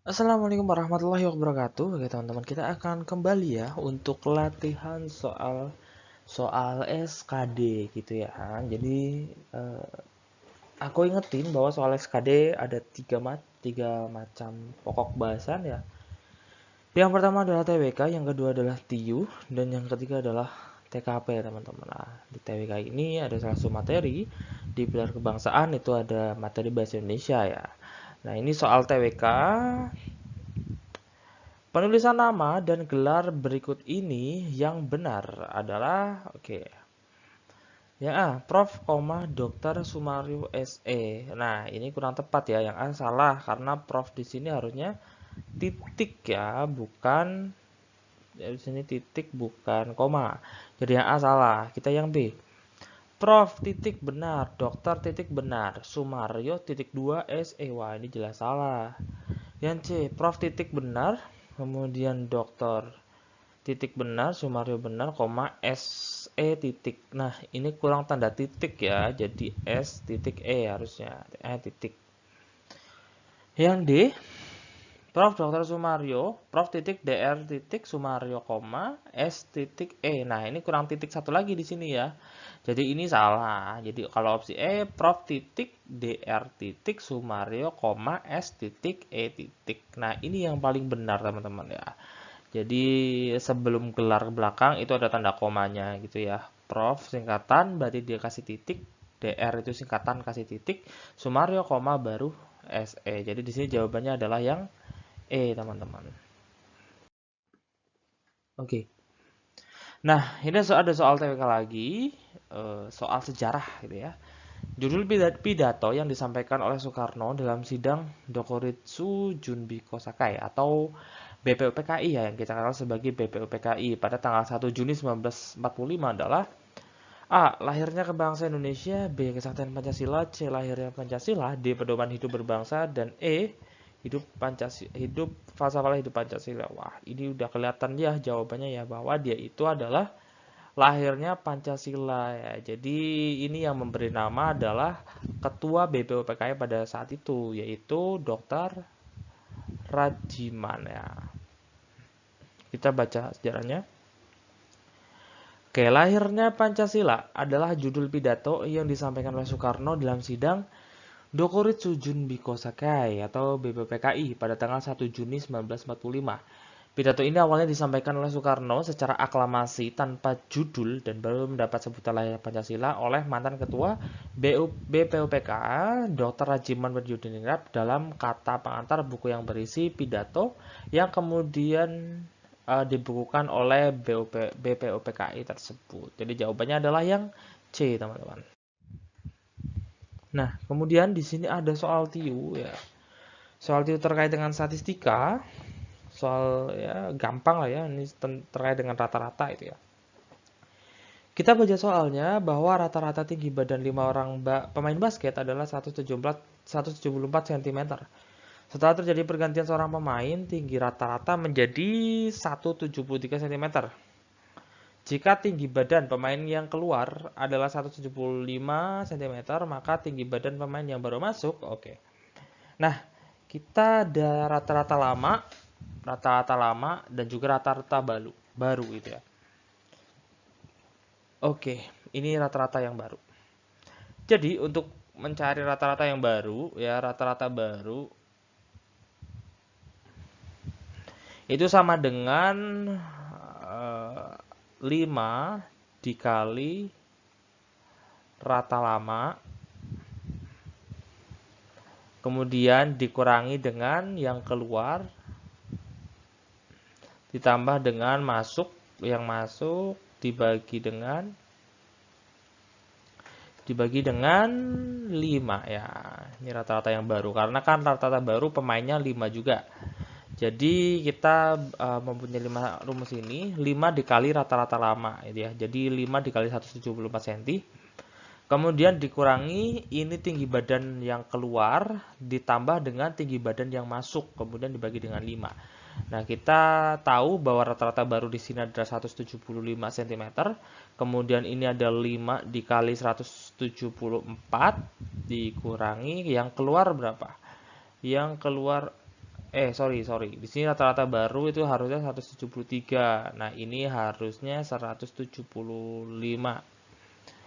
Assalamualaikum warahmatullahi wabarakatuh. Oke teman-teman, kita akan kembali ya untuk latihan soal soal SKD gitu ya. Jadi eh, aku ingetin bahwa soal SKD ada tiga macam pokok bahasan ya. Yang pertama adalah TWK, yang kedua adalah TIU, dan yang ketiga adalah TKP teman-teman. Nah, di TWK ini ada salah satu materi di pilar kebangsaan, itu ada materi bahasa Indonesia ya. Nah, ini soal TWK. Penulisan nama dan gelar berikut ini yang benar adalah yang A, Prof, Dr. Sumario SE. Nah, ini kurang tepat ya. Yang A salah karena Prof di sini harusnya titik ya, bukan di sini titik bukan koma. Jadi yang A salah. Kita yang B. Prof titik benar, dokter titik benar, Sumario titik 2 SE. Wah, ini jelas salah. Yang C, Prof titik benar, kemudian dokter titik benar, Sumario benar, koma SE titik. Nah, ini kurang tanda titik ya, jadi S titik E harusnya, E titik. Yang D, Prof. Dr. Sumario, Prof. titik DR titik Sumario, koma S titik E. Nah, ini kurang titik satu lagi di sini ya. Jadi ini salah. Jadi kalau opsi E, Prof. titik DR titik Sumario, koma S titik E titik. Nah, ini yang paling benar teman-teman ya. Jadi sebelum gelar ke belakang itu ada tanda komanya gitu ya. Prof singkatan berarti dia kasih titik, DR itu singkatan kasih titik, Sumario koma baru SE. Jadi di sini jawabannya adalah yang teman-teman. Oke. Nah, ini ada soal TWK lagi, soal sejarah gitu ya. Judul pidato yang disampaikan oleh Soekarno dalam sidang Dokuritsu Junbiko Sakai atau BPUPKI ya, yang kita kenal sebagai BPUPKI pada tanggal 1 Juni 1945 adalah A. Lahirnya kebangsaan Indonesia, B. Kesaktian Pancasila, C. Lahirnya Pancasila, D. Pedoman hidup berbangsa, dan E. Hidup falsafah hidup Pancasila. Wah, ini udah kelihatan ya jawabannya ya bahwa dia itu adalah lahirnya Pancasila ya. Jadi ini yang memberi nama adalah Ketua BPUPKI pada saat itu yaitu Dr. Rajiman ya. Kita baca sejarahnya. Oke, lahirnya Pancasila adalah judul pidato yang disampaikan oleh Soekarno dalam sidang Dokuritsu Junbiko Sakai atau BPPKI pada tanggal 1 Juni 1945. Pidato ini awalnya disampaikan oleh Soekarno secara aklamasi tanpa judul dan baru mendapat sebutan lahir Pancasila oleh mantan ketua BPUPK Dr. Rajiman Berdudiningrat dalam kata pengantar buku yang berisi pidato yang kemudian dibukukan oleh BPUPKI tersebut. Jadi jawabannya adalah yang C, teman-teman. Nah, kemudian di sini ada soal TIU ya. Soal TIU terkait dengan statistika, soal ya gampang lah ya, ini terkait dengan rata-rata itu ya. Kita baca soalnya bahwa rata-rata tinggi badan 5 orang pemain basket adalah 174 cm. Setelah terjadi pergantian seorang pemain, tinggi rata-rata menjadi 173 cm. Jika tinggi badan pemain yang keluar adalah 175 cm, maka tinggi badan pemain yang baru masuk, oke. Nah, kita ada rata-rata lama dan juga rata-rata baru gitu ya. Oke, ini rata-rata yang baru. Jadi untuk mencari rata-rata yang baru ya, rata-rata baru itu sama dengan 5 dikali rata lama kemudian dikurangi dengan yang keluar ditambah dengan yang masuk dibagi dengan 5 ya. Ini rata-rata yang baru karena kan rata-rata baru pemainnya 5 juga. Jadi kita mempunyai 5 rumus ini, 5 dikali rata-rata lama gitu ya. Jadi 5 dikali 174 cm. Kemudian dikurangi ini tinggi badan yang keluar ditambah dengan tinggi badan yang masuk, kemudian dibagi dengan 5. Nah, kita tahu bahwa rata-rata baru di sini adalah 175 cm. Kemudian ini ada 5 dikali 174 dikurangi yang keluar berapa? Yang keluar sorry. Di sini rata-rata baru itu harusnya 173. Nah, ini harusnya 175.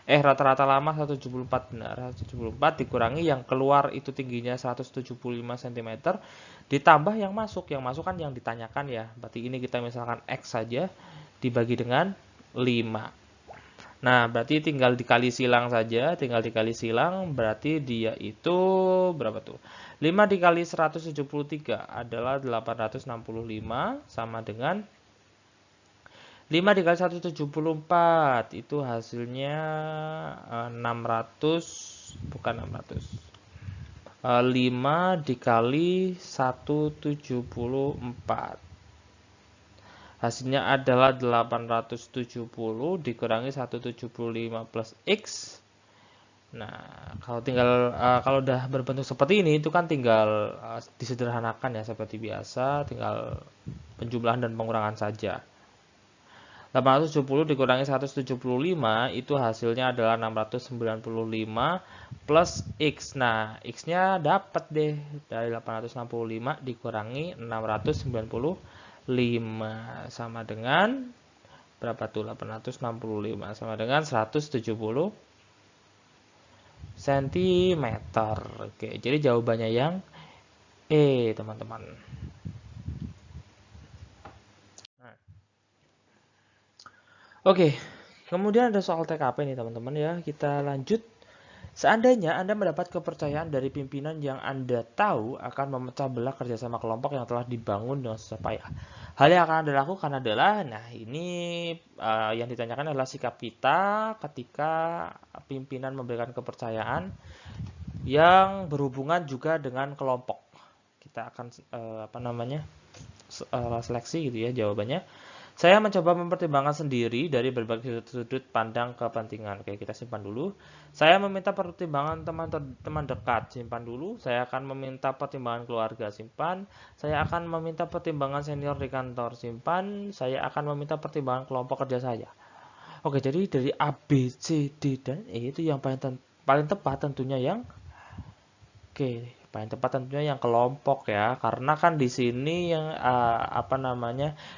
Rata-rata lama 174, benar. 174 dikurangi yang keluar itu tingginya 175 cm, ditambah yang masuk. Yang masuk kan yang ditanyakan ya. Berarti ini kita misalkan X saja dibagi dengan 5. Nah, berarti tinggal dikali silang saja, berarti dia itu berapa tuh? 5 dikali 173 adalah 865 sama dengan 5 dikali 174 itu hasilnya 600, bukan 600. 5 dikali 174. Hasilnya adalah 870 dikurangi 175 plus X. Nah, kalau udah berbentuk seperti ini itu kan tinggal disederhanakan ya seperti biasa, tinggal penjumlahan dan pengurangan saja. 870 dikurangi 175 itu hasilnya adalah 695 plus X. Nah, X-nya dapat deh dari 865 dikurangi 695 sama dengan berapa tuh? 865 sama dengan 170 cm. Oke, jadi jawabannya yang E, teman-teman. Nah. Oke, kemudian ada soal TKP nih, teman-teman ya. Kita lanjut. Seandainya Anda mendapat kepercayaan dari pimpinan yang Anda tahu akan memecah belah kerjasama kelompok yang telah dibangun dengan susah payah. Hal yang akan Anda lakukan adalah, nah ini yang ditanyakan adalah sikap kita ketika pimpinan memberikan kepercayaan yang berhubungan juga dengan kelompok. Kita akan seleksi gitu ya jawabannya. Saya mencoba mempertimbangkan sendiri dari berbagai sudut pandang kepentingan. Oke, kita simpan dulu. Saya meminta pertimbangan teman dekat, simpan dulu. Saya akan meminta pertimbangan keluarga, simpan. Saya akan meminta pertimbangan senior di kantor, simpan. Saya akan meminta pertimbangan kelompok kerja saya. Oke, jadi dari A, B, C, D, dan E itu yang paling tepat tentunya yang paling tepat tentunya yang kelompok ya, karena kan di sini yang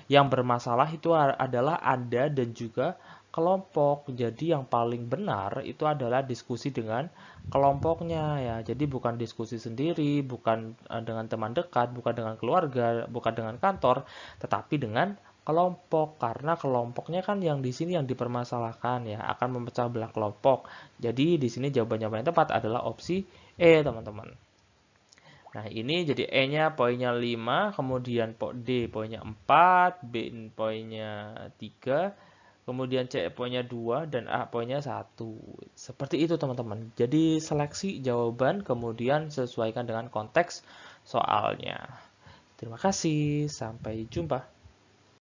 yang bermasalah itu adalah Anda dan juga kelompok. Jadi yang paling benar itu adalah diskusi dengan kelompoknya ya. Jadi bukan diskusi sendiri, bukan dengan teman dekat, bukan dengan keluarga, bukan dengan kantor, tetapi dengan kelompok, karena kelompoknya kan yang di sini yang dipermasalahkan ya, akan memecah belah kelompok. Jadi di sini jawabannya paling tepat adalah opsi teman-teman. Nah, ini jadi E-nya poinnya 5, kemudian D poinnya 4, B poinnya 3, kemudian C poinnya 2, dan A poinnya 1. Seperti itu, teman-teman. Jadi, seleksi jawaban, kemudian sesuaikan dengan konteks soalnya. Terima kasih, sampai jumpa.